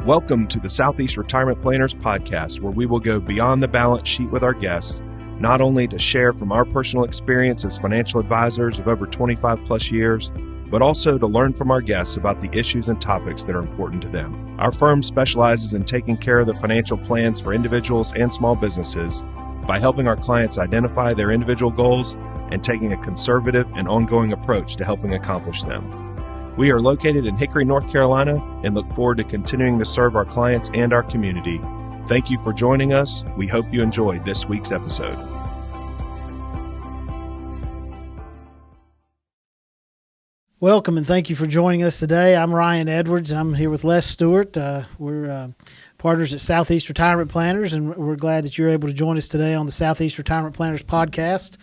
Welcome to the Southeast Retirement Planners podcast, where we will go beyond the balance sheet with our guests, not only to share from our personal experience as financial advisors of over 25 plus years, but also to learn from our guests about the issues and topics that are important to them. Our firm specializes in taking care of the financial plans for individuals and small businesses by helping our clients identify their individual goals and taking a conservative and ongoing approach to helping accomplish them. We are located in Hickory, North Carolina, and look forward to continuing to serve our clients and our community. Thank you for joining us. We hope you enjoyed this week's episode. Welcome and thank you for joining us today. I'm Ryan Edwards and I'm here with Les Stewart. We're partners at Southeast Retirement Planners, and we're glad that you're able to join us today on the Southeast Retirement Planners podcast.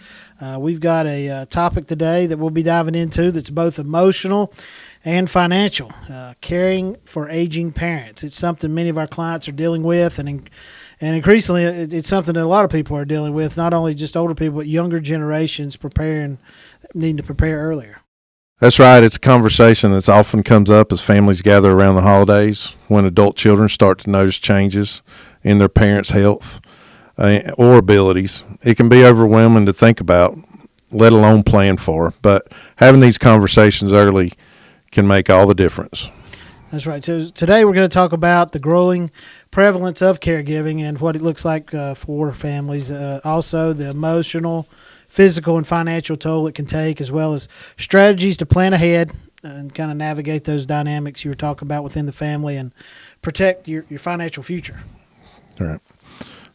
We've got a topic today that we'll be diving into that's both emotional and financial, caring for aging parents. It's something many of our clients are dealing with, and increasingly it's something that a lot of people are dealing with, not only just older people, but younger generations needing to prepare earlier. That's right. It's a conversation that often comes up as families gather around the holidays, when adult children start to notice changes in their parents' health or abilities. It can be overwhelming to think about, let alone plan for, but having these conversations early can make all the difference. That's right. So today we're going to talk about the growing prevalence of caregiving and what it looks like for families, also the emotional, physical, and financial toll it can take, as well as strategies to plan ahead and kind of navigate those dynamics you were talking about within the family and protect your financial future. All right.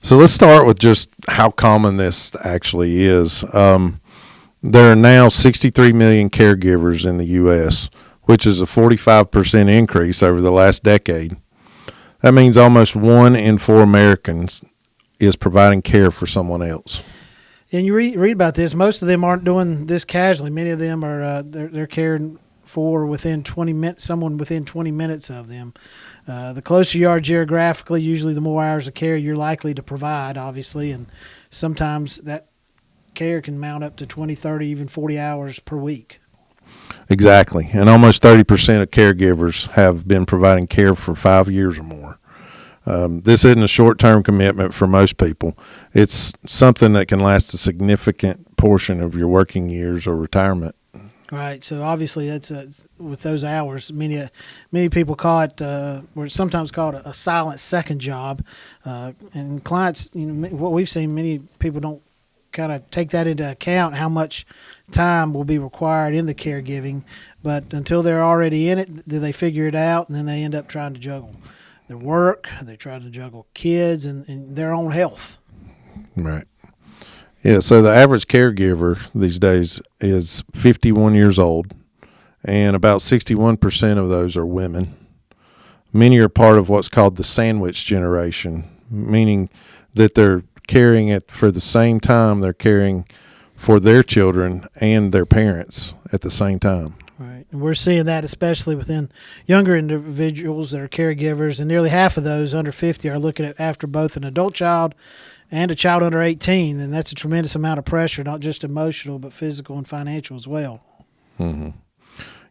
So let's start with just how common this actually is. There are now 63 million caregivers in the U.S., which is a 45% increase over the last decade. That means almost 1 in 4 Americans is providing care for someone else. And you read about this. Most of them aren't doing this casually. Many of them are they're caring for someone within 20 minutes of them. The closer you are geographically, usually the more hours of care you're likely to provide, obviously, and sometimes that care can mount up to 20, 30, even 40 hours per week. Exactly. And almost 30% of caregivers have been providing care for 5 years or more. This isn't a short-term commitment for most people. It's something that can last a significant portion of your working years or retirement. Right. So obviously, that's with those hours. Many people call it, or sometimes called a silent second job. And clients, what we've seen, many people don't kind of take that into account, how much time will be required in the caregiving. But until they're already in it, do they figure it out, and then they end up trying to juggle their work, they try to juggle kids and their own health. Right. Yeah, so the average caregiver these days is 51 years old, and about 61% of those are women. Many are part of what's called the sandwich generation, meaning that they're caring for the same time they're caring for their children and their parents at the same time. Right. And we're seeing that especially within younger individuals that are caregivers, and nearly half of those under 50 are looking after both an adult child and a child under 18, and that's a tremendous amount of pressure, not just emotional, but physical and financial as well. Mm-hmm.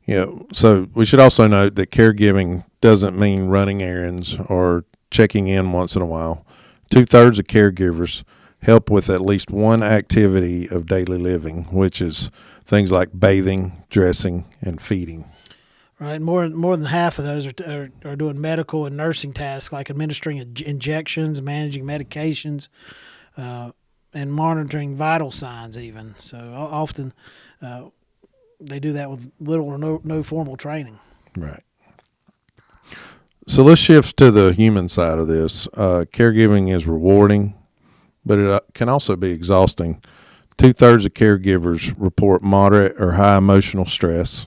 Yeah, so we should also note that caregiving doesn't mean running errands or checking in once in a while. 2/3 of caregivers help with at least one activity of daily living, which is things like bathing, dressing, and feeding. Right, more than half of those are doing medical and nursing tasks, like administering injections, managing medications, and monitoring vital signs even. So often they do that with little or no formal training. Right. So let's shift to the human side of this. Caregiving is rewarding, but it can also be exhausting. 2/3 of caregivers report moderate or high emotional stress,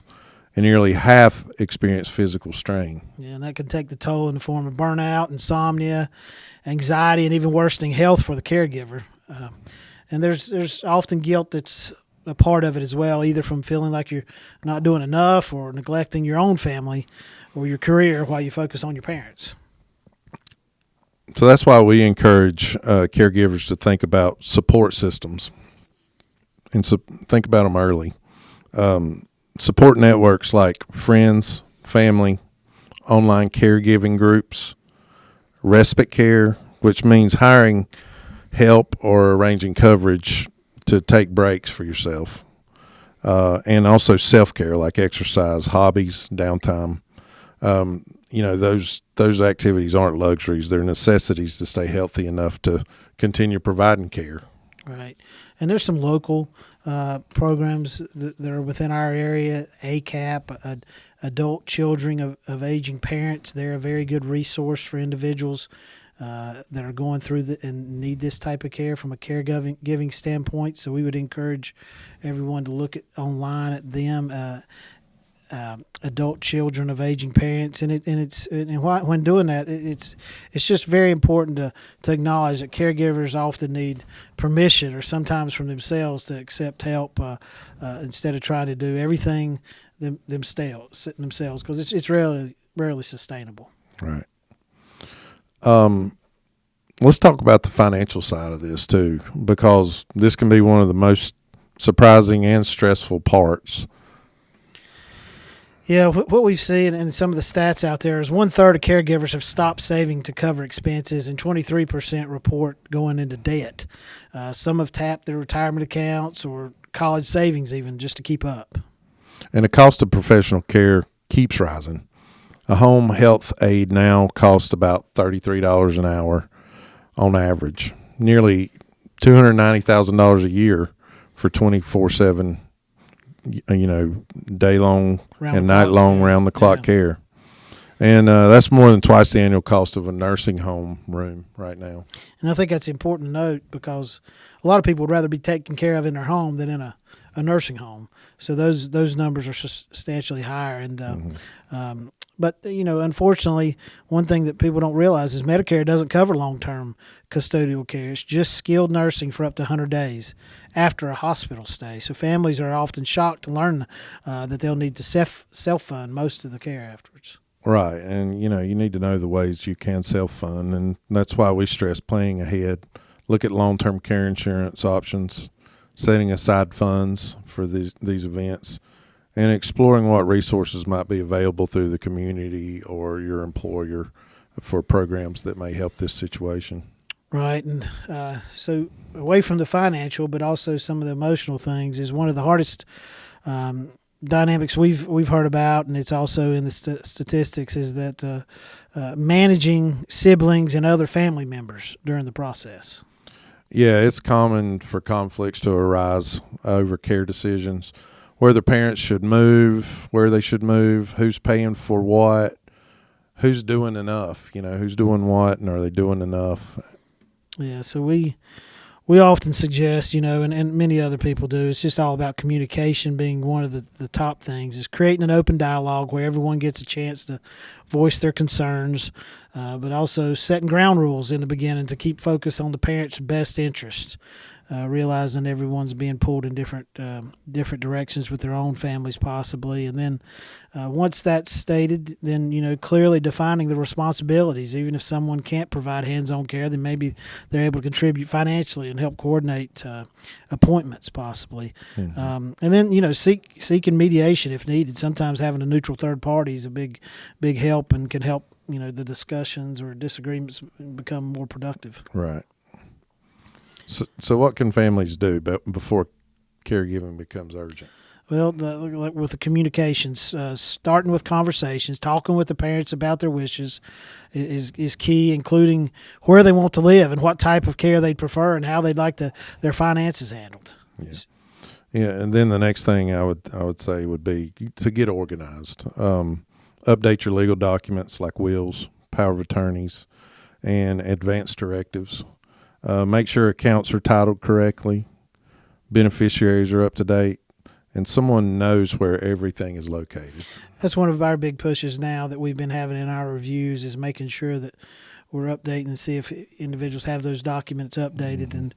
and nearly half experience physical strain. Yeah, and that can take the toll in the form of burnout, insomnia, anxiety, and even worsening health for the caregiver. And there's often guilt that's a part of it as well, either from feeling like you're not doing enough or neglecting your own family or your career while you focus on your parents. So that's why we encourage caregivers to think about support systems and think about them early. Support networks like friends, family, online caregiving groups, respite care, which means hiring help or arranging coverage to take breaks for yourself, and also self-care like exercise, hobbies, downtime. Those activities aren't luxuries. They're necessities to stay healthy enough to continue providing care. Right. And there's some local programs that are within our area. ACAP, Adult Children of Aging Parents. They're a very good resource for individuals that are going through and need this type of care from a caregiving standpoint. So we would encourage everyone to look online at them. Adult Children of Aging Parents, and when doing that, it's just very important to acknowledge that caregivers often need permission, or sometimes from themselves, to accept help instead of trying to do everything themselves, because it's rarely sustainable. Right. Let's talk about the financial side of this too, because this can be one of the most surprising and stressful parts. Yeah, what we've seen in some of the stats out there is 1/3 of caregivers have stopped saving to cover expenses, and 23% report going into debt. Some have tapped their retirement accounts or college savings even just to keep up. And the cost of professional care keeps rising. A home health aide now costs about $33 an hour on average, nearly $290,000 a year for 24/7 day-long and night-long round-the-clock care. And that's more than twice the annual cost of a nursing home room right now. And I think that's important to note, because a lot of people would rather be taken care of in their home than in a nursing home. So those numbers are substantially higher. And but unfortunately, one thing that people don't realize is Medicare doesn't cover long-term custodial care. It's just skilled nursing for up to 100 days after a hospital stay. So families are often shocked to learn that they'll need to self-fund most of the care afterwards. Right, and you need to know the ways you can self-fund, and that's why we stress planning ahead. Look at long-term care insurance options, setting aside funds for these events, and exploring what resources might be available through the community or your employer for programs that may help this situation. Right, and so away from the financial, but also some of the emotional things, is one of the hardest dynamics we've heard about, and it's also in the statistics, is that managing siblings and other family members during the process. Yeah, it's common for conflicts to arise over care decisions, whether parents should move, where they should move, who's paying for what, who's doing enough, who's doing what, and are they doing enough? Yeah, so we often suggest, and many other people do, it's just all about communication being one of the top things, is creating an open dialogue where everyone gets a chance to voice their concerns, but also setting ground rules in the beginning to keep focus on the parent's best interests. Realizing everyone's being pulled in different directions with their own families possibly. And then once that's stated, then, clearly defining the responsibilities. Even if someone can't provide hands-on care, then maybe they're able to contribute financially and help coordinate appointments possibly. Mm-hmm. And then, seeking mediation if needed. Sometimes having a neutral third party is a big help and can help, the discussions or disagreements become more productive. Right. So what can families do before caregiving becomes urgent? Well, with the communications, starting with conversations, talking with the parents about their wishes is key, including where they want to live and what type of care they'd prefer and how they'd like their finances handled. Yeah, and then the next thing I would say would be to get organized. Update your legal documents like wills, power of attorneys, and advance directives. Make sure accounts are titled correctly, beneficiaries are up to date, and someone knows where everything is located. That's one of our big pushes now that we've been having in our reviews, is making sure that we're updating to see if individuals have those documents updated, and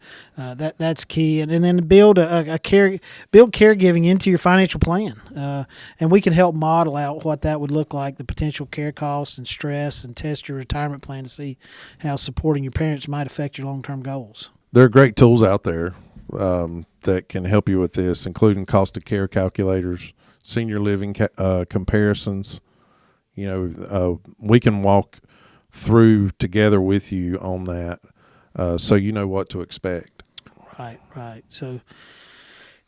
that's key. And then build caregiving into your financial plan, and we can help model out what that would look like, the potential care costs and stress, and test your retirement plan to see how supporting your parents might affect your long-term goals. There are great tools out there that can help you with this, including cost of care calculators, senior living comparisons, we can walk through together with you on that, so you know what to expect. Right. So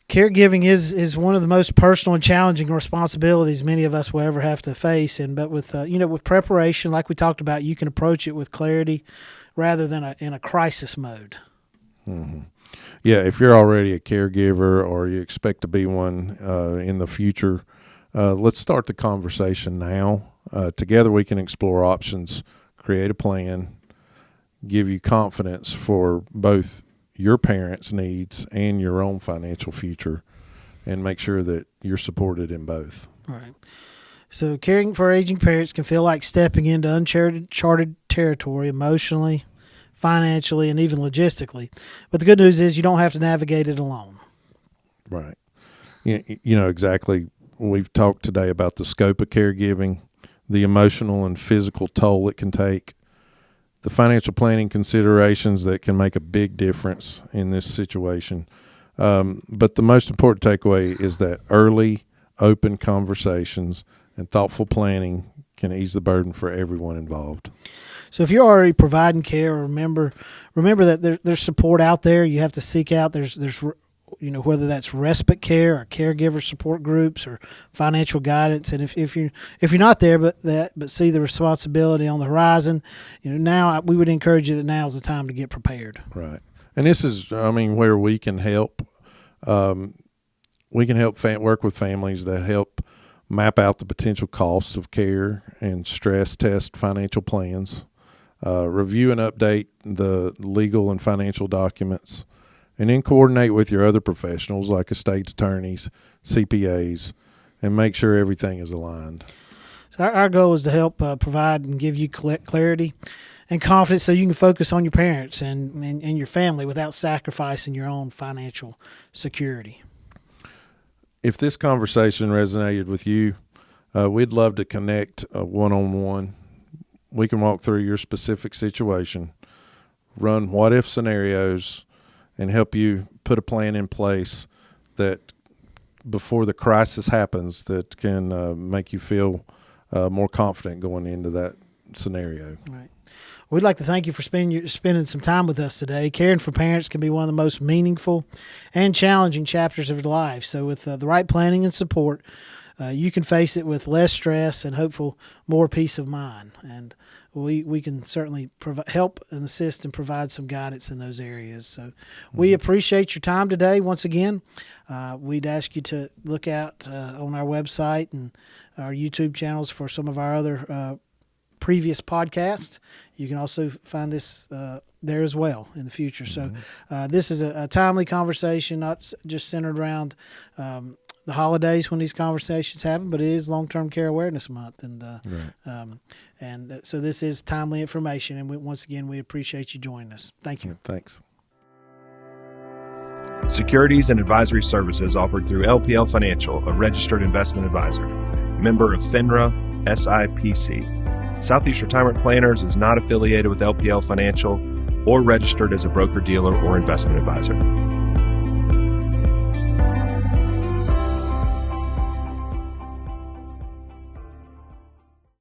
caregiving is one of the most personal and challenging responsibilities many of us will ever have to face. But with with preparation, like we talked about, you can approach it with clarity rather than in a crisis mode. Mm-hmm. Yeah, if you're already a caregiver or you expect to be one in the future, let's start the conversation now. Together we can explore options, create a plan, give you confidence for both your parents' needs and your own financial future, and make sure that you're supported in both. Right. So caring for aging parents can feel like stepping into uncharted territory emotionally, financially, and even logistically. But the good news is you don't have to navigate it alone. Right. Exactly. We've talked today about the scope of caregiving, the emotional and physical toll it can take, the financial planning considerations that can make a big difference in this situation. But the most important takeaway is that early, open conversations and thoughtful planning can ease the burden for everyone involved. So if you're already providing care, remember that there's support out there. You have to seek out. There's whether that's respite care or caregiver support groups or financial guidance. And if you're not there, but see the responsibility on the horizon, now we would encourage you that now is the time to get prepared. Right. And this is, where we can help. We can help work with families that help map out the potential costs of care and stress test financial plans, review and update the legal and financial documents, and then coordinate with your other professionals like estate attorneys, CPAs, and make sure everything is aligned. So our goal is to help provide and give you clarity and confidence so you can focus on your parents and your family without sacrificing your own financial security. If this conversation resonated with you, we'd love to connect one-on-one. We can walk through your specific situation, run what-if scenarios, and help you put a plan in place that before the crisis happens that can make you feel more confident going into that scenario. Right. We'd like to thank you for spending some time with us today. Caring for parents can be one of the most meaningful and challenging chapters of your life. So with the right planning and support, you can face it with less stress and hopeful more peace of mind. And we can certainly help and assist and provide some guidance in those areas. So we appreciate your time today. Once again, we'd ask you to look out on our website and our YouTube channels for some of our other previous podcasts. You can also find this there as well in the future. So this is a timely conversation, not just centered around the holidays when these conversations happen, but it is Long-Term Care Awareness Month, and so this is timely information. And once again, we appreciate you joining us. Thank you. Yeah, thanks. Securities and advisory services offered through LPL Financial, a registered investment advisor, member of FINRA, SIPC. Southeast Retirement Planners is not affiliated with LPL Financial or registered as a broker-dealer or investment advisor.